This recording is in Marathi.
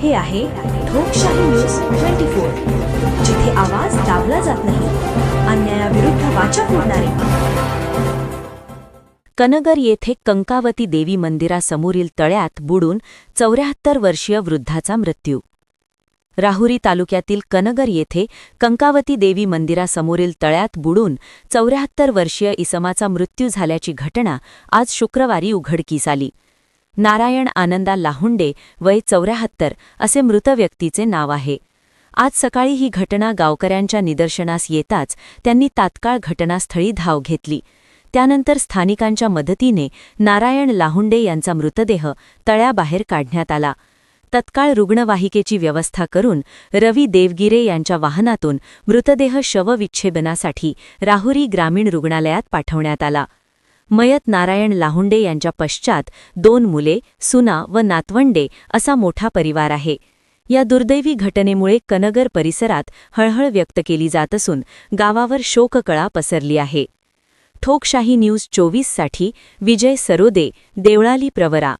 हे आहे ठोकशाही न्यूज 24, जिथे आवाज दाबला जात नाही, अन्यायाविरुद्ध वाचा फोडणारे. कनगर येथे कंकावती देवी मंदिरासमोरील तळ्यात बुडून 74 वर्षीय वृद्धाचा मृत्यू. राहुरी तालुक्यातील कनगर येथे कंकावती देवी मंदिरासमोरील तळ्यात बुडून 74 वर्षीय इसमाचा मृत्यू झाल्याची घटना आज शुक्रवारी उघडकीस आली. नारायण आनंदा लाहुंडे वय 74 असे मृत व्यक्तीचे नाव आहे. आज सकाळी ही घटना गावकऱ्यांच्या निदर्शनास येताच त्यांनी तात्काळ घटनास्थळी धाव घेतली. त्यानंतर स्थानिकांच्या मदतीने नारायण लाहुंडे यांचा मृतदेह तळ्याबाहेर काढण्यात आला. तत्काळ रुग्णवाहिकेची व्यवस्था करून रवी देवगिरे यांच्या वाहनातून मृतदेह शवविच्छेदनासाठी राहुरी ग्रामीण रुग्णालयात पाठवण्यात आला. मयत नारायण लाहुंडे यांच्या पश्चात 2 मुले, सुना व नातवंडे असा मोठा परिवार आहे. या दुर्दैवी घटनेमुळे कनगर परिसरात हळहळ व्यक्त केली जात असून गावावर शोककळा पसरली आहे. ठोकशाही न्यूज 24 साठी विजय सरोदे, देवळाली प्रवरा.